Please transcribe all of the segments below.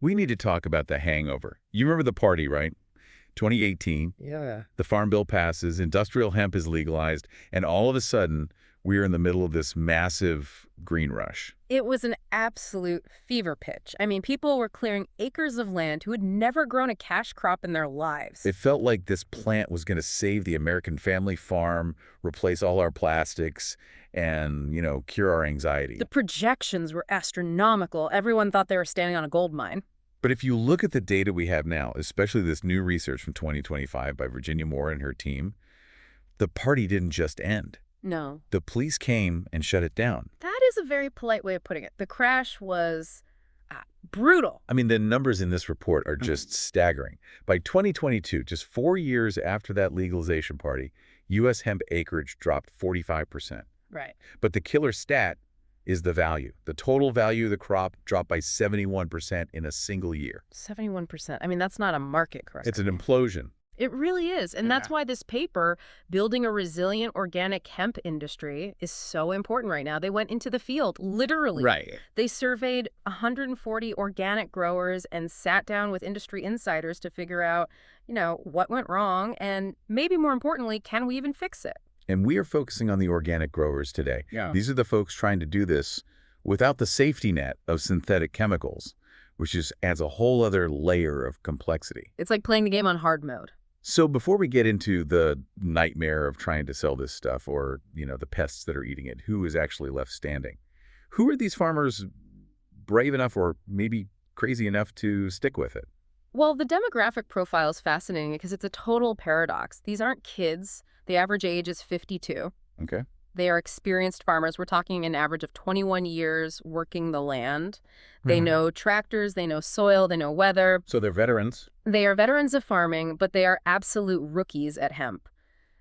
We need to talk about the hangover. You remember the party, right? 2018, Yeah. the Farm Bill passes, industrial hemp is legalized, and all of a sudden, we're in the middle of this massive green rush. It was an absolute fever pitch. I mean, people were clearing acres of land who had never grown a cash crop in their lives. It felt like this plant was going to save the American family farm, replace all our plastics, and, cure our anxiety. The projections were astronomical. Everyone thought they were standing on a gold mine. But if you look at the data we have now, especially this new research from 2025 by Virginia Moore and her team, the party didn't just end. No. The police came and shut it down. That is a very polite way of putting it. The crash was brutal. I mean, the numbers in this report are just staggering. By 2022, just 4 years after that legalization party, U.S. hemp acreage dropped 45%. Right. But the killer stat is the value. The total value of the crop dropped by 71% in a single year. 71%. I mean, that's not a market correction. It's an implosion. It really is. And that's why this paper, Building a Resilient Organic Hemp Industry, is so important right now. They went into the field, literally. Right. They surveyed 140 organic growers and sat down with industry insiders to figure out, what went wrong and maybe more importantly, can we even fix it? And we are focusing on the organic growers today. Yeah. These are the folks trying to do this without the safety net of synthetic chemicals, which just adds a whole other layer of complexity. It's like playing the game on hard mode. So before we get into the nightmare of trying to sell this stuff or, the pests that are eating it, who is actually left standing? Who are these farmers brave enough or maybe crazy enough to stick with it? Well, the demographic profile is fascinating because it's a total paradox. These aren't kids. The average age is 52. Okay. They are experienced farmers. We're talking an average of 21 years working the land. They know tractors, they know soil, they know weather. So they're veterans. They are veterans of farming, but they are absolute rookies at hemp.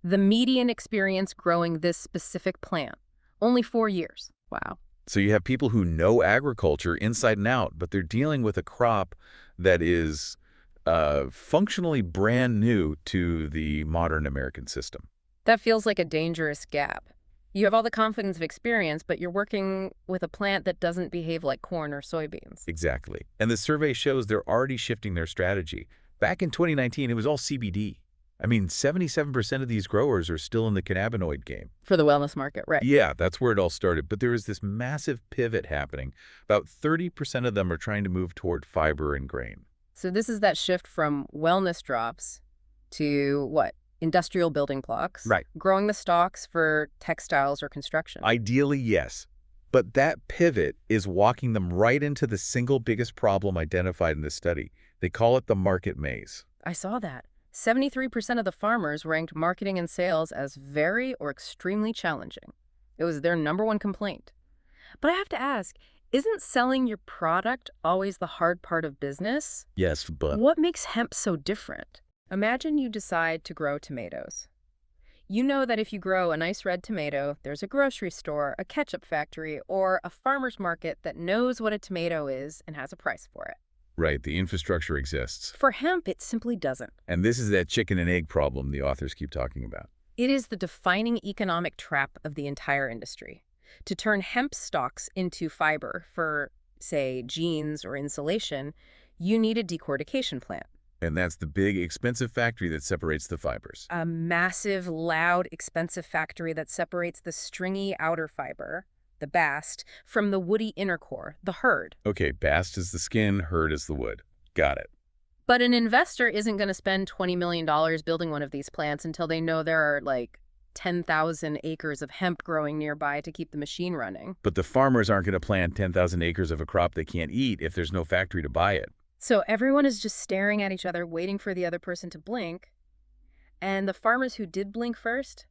The median experience growing this specific plant, only 4 years. Wow. So you have people who know agriculture inside and out, but they're dealing with a crop that is functionally brand new to the modern American system. That feels like a dangerous gap. You have all the confidence of experience, but you're working with a plant that doesn't behave like corn or soybeans. Exactly. And the survey shows they're already shifting their strategy. Back in 2019, it was all CBD. I mean, 77% of these growers are still in the cannabinoid game. For the wellness market, right. Yeah, that's where it all started. But there is this massive pivot happening. About 30% of them are trying to move toward fiber and grain. So this is that shift from wellness drops to what? Industrial building blocks. Right. Growing the stalks for textiles or construction. Ideally, yes. But that pivot is walking them right into the single biggest problem identified in this study. They call it the market maze. I saw that. 73% of the farmers ranked marketing and sales as very or extremely challenging. It was their #1 complaint. But I have to ask, isn't selling your product always the hard part of business? Yes, but What makes hemp so different? Imagine you decide to grow tomatoes. You know that if you grow a nice red tomato, there's a grocery store, a ketchup factory, or a farmer's market that knows what a tomato is and has a price for it. right, the infrastructure exists. For hemp, it simply doesn't. And this is that chicken and egg problem the authors keep talking about. It is the defining economic trap of the entire industry. To turn hemp stalks into fiber for, say, jeans or insulation, you need a decortication plant. And that's the big, expensive factory that separates the fibers. A massive, loud, expensive factory that separates the stringy outer fiber, the bast, from the woody inner core, the hurd. Okay, bast is the skin, hurd is the wood. Got it. But an investor isn't going to spend $20 million building one of these plants until they know there are, 10,000 acres of hemp growing nearby to keep the machine running. But the farmers aren't going to plant 10,000 acres of a crop they can't eat if there's no factory to buy it. So everyone is just staring at each other, waiting for the other person to blink. And the farmers who did blink first,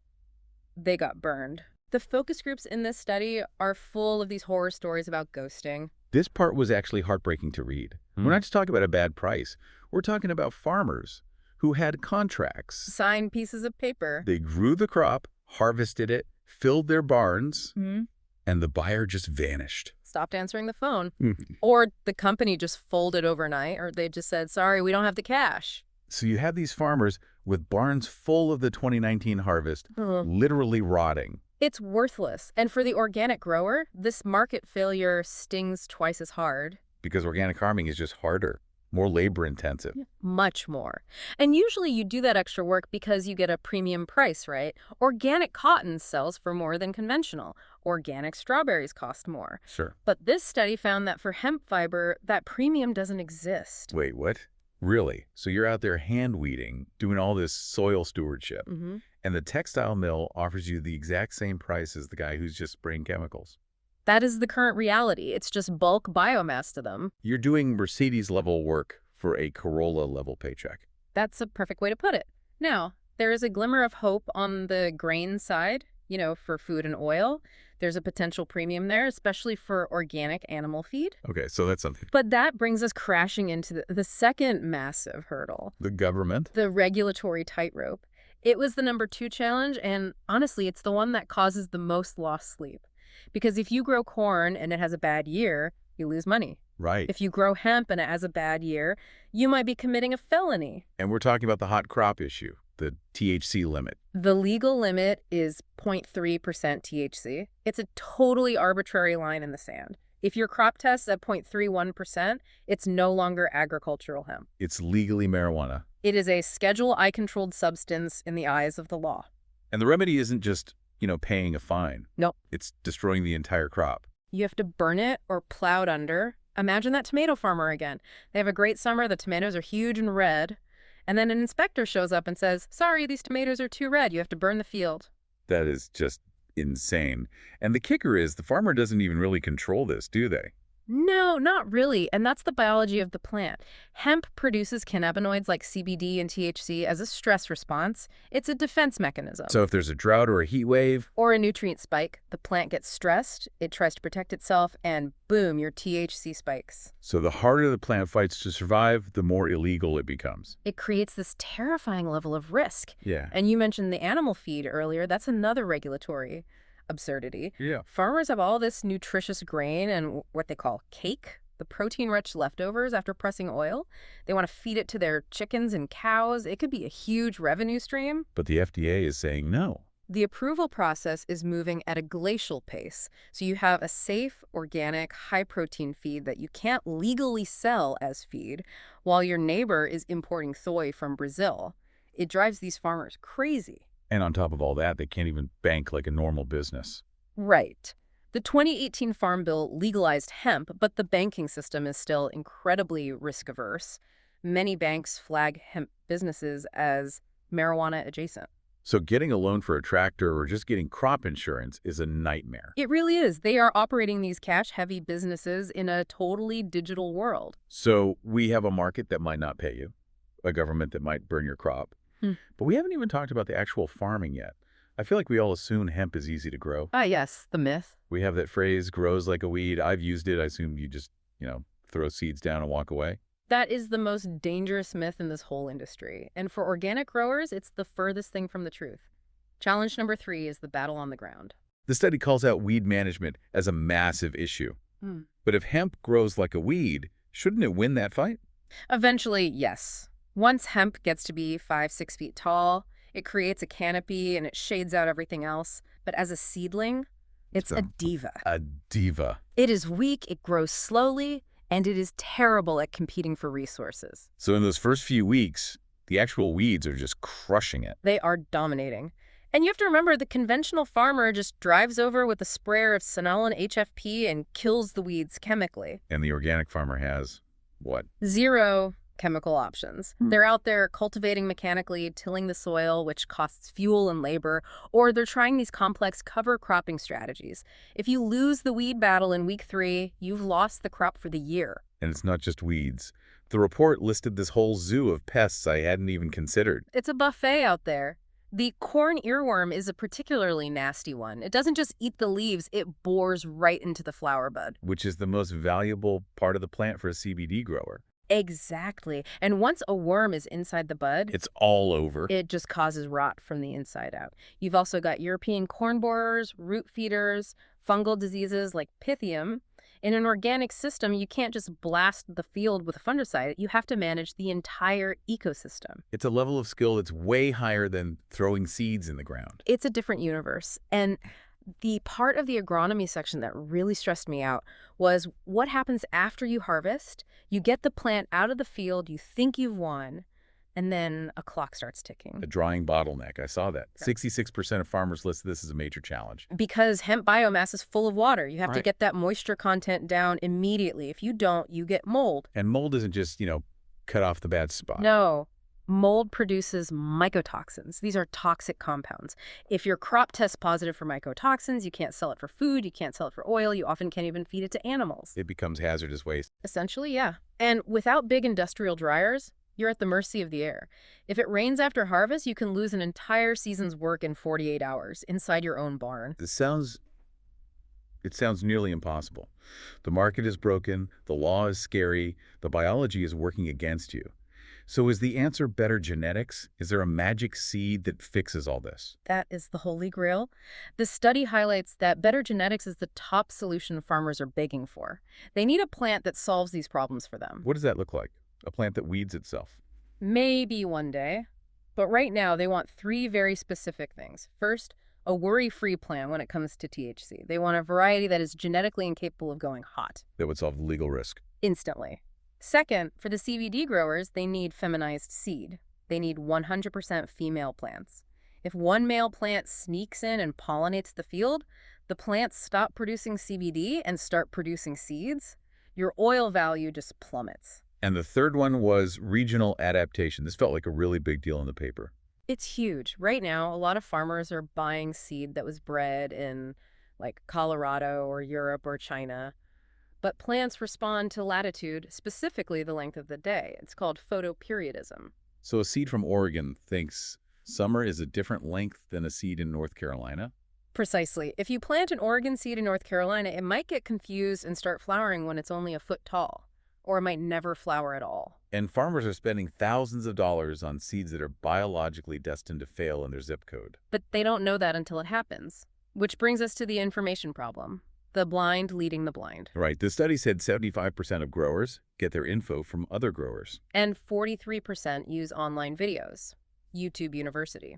they got burned. The focus groups in this study are full of these horror stories about ghosting. This part was actually heartbreaking to read. We're not just talking about a bad price. We're talking about farmers who had contracts. Signed pieces of paper. They grew the crop, harvested it, filled their barns, and the buyer just vanished. Stopped answering the phone. Or the company just folded overnight, or they just said, sorry, we don't have the cash. So you have these farmers with barns full of the 2019 harvest, literally rotting. It's worthless. And for the organic grower, this market failure stings twice as hard. because organic farming is just harder, more labor intensive. Yeah. Much more. And usually you do that extra work because you get a premium price, right? Organic cotton sells for more than conventional. Organic strawberries cost more. Sure. But this study found that for hemp fiber, that premium doesn't exist. Wait, what? Really? So you're out there hand weeding, doing all this soil stewardship, Hmm. and the textile mill offers you the exact same price as the guy who's just spraying chemicals. That is the current reality. It's just bulk biomass to them. You're doing Mercedes-level work for a Corolla-level paycheck. That's a perfect way to put it. Now, there is a glimmer of hope on the grain side, for food and oil. There's a potential premium there, especially for organic animal feed. Okay, so that's something. But that brings us crashing into the second massive hurdle, The government? the regulatory tightrope. It was the number 2 challenge, and honestly, it's the one that causes the most lost sleep. Because if you grow corn and it has a bad year, you lose money. Right. If you grow hemp and it has a bad year, you might be committing a felony. And we're talking about the hot crop issue, the THC limit. The legal limit is 0.3% THC. It's a totally arbitrary line in the sand. If your crop tests at 0.31%, it's no longer agricultural hemp. It's legally marijuana. It is a Schedule I controlled substance in the eyes of the law. And the remedy isn't just, paying a fine. Nope. It's destroying the entire crop. You have to burn it or plow it under. Imagine that tomato farmer again. They have a great summer, the tomatoes are huge and red, and then an inspector shows up and says, sorry, these tomatoes are too red, you have to burn the field. That is just insane. And the kicker is the farmer doesn't even really control this, do they? No, not really, and that's the biology of the plant. Hemp produces cannabinoids like CBD and THC as a stress response. It's a defense mechanism. So if there's a drought or a heat wave, Or a nutrient spike, the plant gets stressed, it tries to protect itself, and boom, your THC spikes. so the harder the plant fights to survive, the more illegal it becomes. It creates this terrifying level of risk. Yeah. And you mentioned the animal feed earlier. That's another regulatory absurdity. Yeah. Farmers have all this nutritious grain and what they call cake, the protein-rich leftovers after pressing oil. They want to feed it to their chickens and cows. It could be a huge revenue stream. But the FDA is saying no. The approval process is moving at a glacial pace. So you have a safe, organic, high-protein feed that you can't legally sell as feed, while your neighbor is importing soy from Brazil. It drives these farmers crazy. And on top of all that, they can't even bank like a normal business. Right. The 2018 Farm Bill legalized hemp, but the banking system is still incredibly risk-averse. Many banks flag hemp businesses as marijuana adjacent. So getting a loan for a tractor or just getting crop insurance is a nightmare. It really is. They are operating these cash-heavy businesses in a totally digital world. So we have a market that might not pay you, a government that might burn your crop. But we haven't even talked about the actual farming yet. I feel like we all assume hemp is easy to grow. Ah, yes, the myth. We have that phrase, grows like a weed. I've used it. I assume you just, throw seeds down and walk away. That is the most dangerous myth in this whole industry. And for organic growers, it's the furthest thing from the truth. Challenge number 3 is the battle on the ground. The study calls out weed management as a massive issue. But if hemp grows like a weed, shouldn't it win that fight? Eventually, yes. Once hemp gets to be 5-6 feet tall, it creates a canopy and it shades out everything else. But as a seedling, it's a diva. A diva. It is weak, it grows slowly, and it is terrible at competing for resources. So in those first few weeks, the actual weeds are just crushing it. They are dominating. And you have to remember, the conventional farmer just drives over with a sprayer of Sonal and HFP and kills the weeds chemically. And the organic farmer has, what? 0 chemical options. They're out there cultivating mechanically, tilling the soil, which costs fuel and labor, or they're trying these complex cover cropping strategies. If you lose the weed battle in week 3, you've lost the crop for the year. And it's not just weeds. The report listed this whole zoo of pests I hadn't even considered. It's a buffet out there. The corn earworm is a particularly nasty one. It doesn't just eat the leaves, it bores right into the flower bud. Which is the most valuable part of the plant for a CBD grower. Exactly. And once a worm is inside the bud, It's all over. it just causes rot from the inside out. You've also got European corn borers, root feeders, fungal diseases like Pythium. In an organic system, you can't just blast the field with a fungicide. You have to manage the entire ecosystem. It's a level of skill that's way higher than throwing seeds in the ground. It's a different universe. And The part of the agronomy section that really stressed me out was what happens after you harvest. You get the plant out of the field, you think you've won, and then a clock starts ticking. A drying bottleneck. I saw that. 66% of farmers list this as a major challenge. Because hemp biomass is full of water. You have to Right. get that moisture content down immediately. If you don't, you get mold. And mold isn't just, cut off the bad spot. No. Mold produces mycotoxins. These are toxic compounds. If your crop tests positive for mycotoxins, you can't sell it for food, you can't sell it for oil, you often can't even feed it to animals. It becomes hazardous waste. Essentially, yeah. And without big industrial dryers, you're at the mercy of the air. If it rains after harvest, you can lose an entire season's work in 48 hours inside your own barn. It sounds nearly impossible. The market is broken, the law is scary, the biology is working against you. So is the answer better genetics? Is there a magic seed that fixes all this? That is the holy grail. The study highlights that better genetics is the top solution farmers are begging for. They need a plant that solves these problems for them. What does that look like? A plant that weeds itself? Maybe one day. But right now, they want 3 very specific things. First, a worry-free plant when it comes to THC. They want a variety that is genetically incapable of going hot That would solve the legal risk. instantly. Second, for the CBD growers, they need feminized seed. They need 100% female plants. If one male plant sneaks in and pollinates the field, the plants stop producing CBD and start producing seeds. Your oil value just plummets. And the third one was regional adaptation. This felt like a really big deal in the paper. It's huge. Right now, a lot of farmers are buying seed that was bred in like Colorado or Europe or China. But plants respond to latitude, specifically the length of the day. It's called photoperiodism. So a seed from Oregon thinks summer is a different length than a seed in North Carolina? Precisely. If you plant an Oregon seed in North Carolina, it might get confused and start flowering when it's only a foot tall, or it might never flower at all. And farmers are spending thousands of dollars on seeds that are biologically destined to fail in their zip code. But they don't know that until it happens. Which brings us to the information problem. The blind leading the blind. Right. The study said 75% of growers get their info from other growers. And 43% use online videos. YouTube University.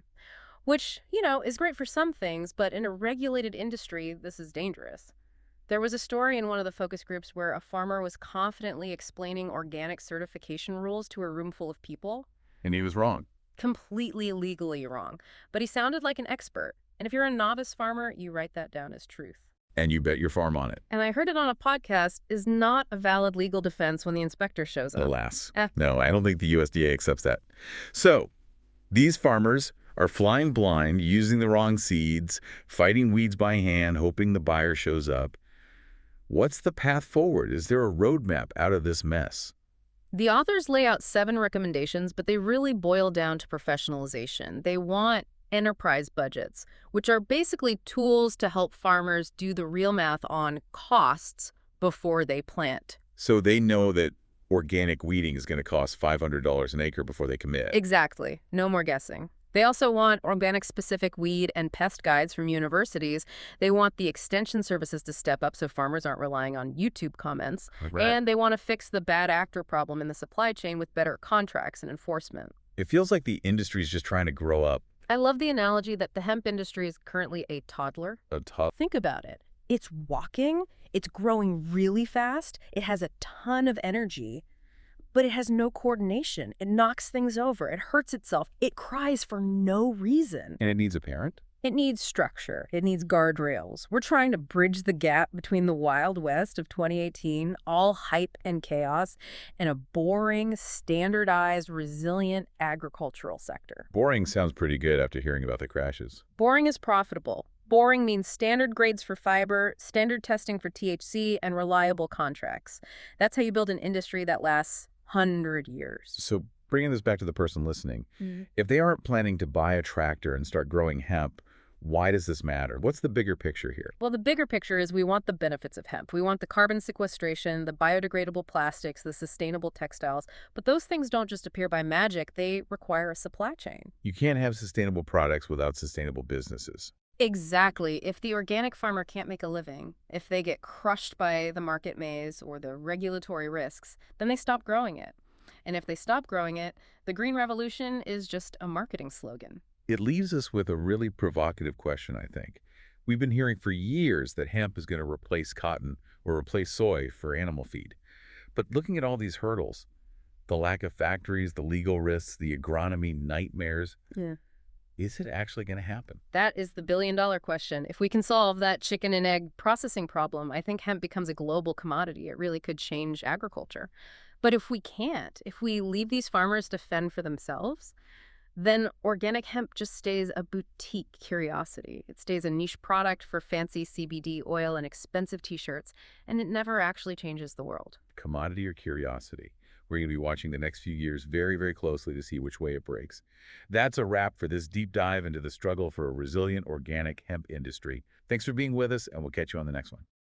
Which, is great for some things, but in a regulated industry, this is dangerous. There was a story in one of the focus groups where a farmer was confidently explaining organic certification rules to a room full of people. And he was wrong. Completely legally wrong. But he sounded like an expert. And if you're a novice farmer, you write that down as truth. And you bet your farm on it. And I heard it on a podcast is not a valid legal defense when the inspector shows up. Alas. No, I don't think the USDA accepts that. So, these farmers are flying blind, using the wrong seeds, fighting weeds by hand, hoping the buyer shows up. What's the path forward? Is there a roadmap out of this mess? The authors lay out 7 recommendations, but they really boil down to professionalization. They want enterprise budgets, which are basically tools to help farmers do the real math on costs before they plant. So they know that organic weeding is going to cost $500 an acre before they commit. Exactly. No more guessing. They also want organic-specific weed and pest guides from universities. They want the extension services to step up so farmers aren't relying on YouTube comments. Right. And they want to fix the bad actor problem in the supply chain with better contracts and enforcement. It feels like the industry is just trying to grow up. I love the analogy that the hemp industry is currently a toddler. Think about it. It's walking, it's growing really fast, it has a ton of energy, but it has no coordination. It knocks things over, it hurts itself, it cries for no reason. And it needs a parent? It needs structure. It needs guardrails. We're trying to bridge the gap between the Wild West of 2018, all hype and chaos, and a boring, standardized, resilient agricultural sector. Boring sounds pretty good after hearing about the crashes. Boring is profitable. Boring means standard grades for fiber, standard testing for THC, and reliable contracts. That's how you build an industry that lasts 100 years. So bringing this back to the person listening, if they aren't planning to buy a tractor and start growing hemp, why does this matter? What's the bigger picture here? Well, the bigger picture is we want the benefits of hemp. We want the carbon sequestration, the biodegradable plastics, the sustainable textiles. But those things don't just appear by magic. They require a supply chain. You can't have sustainable products without sustainable businesses. Exactly. If the organic farmer can't make a living, if they get crushed by the market maze or the regulatory risks, then they stop growing it. And if they stop growing it, the Green Revolution is just a marketing slogan. It leaves us with a really provocative question, I think. We've been hearing for years that hemp is going to replace cotton or replace soy for animal feed. But looking at all these hurdles, the lack of factories, the legal risks, the agronomy nightmares, Yeah. is it actually going to happen? That is the billion-dollar question. If we can solve that chicken and egg processing problem, I think hemp becomes a global commodity. It really could change agriculture. But if we can't, if we leave these farmers to fend for themselves, then organic hemp just stays a boutique curiosity. It stays a niche product for fancy CBD oil and expensive t-shirts, and it never actually changes the world. Commodity or curiosity? We're going to be watching the next few years very, very closely to see which way it breaks. That's a wrap for this deep dive into the struggle for a resilient organic hemp industry. Thanks for being with us, and we'll catch you on the next one.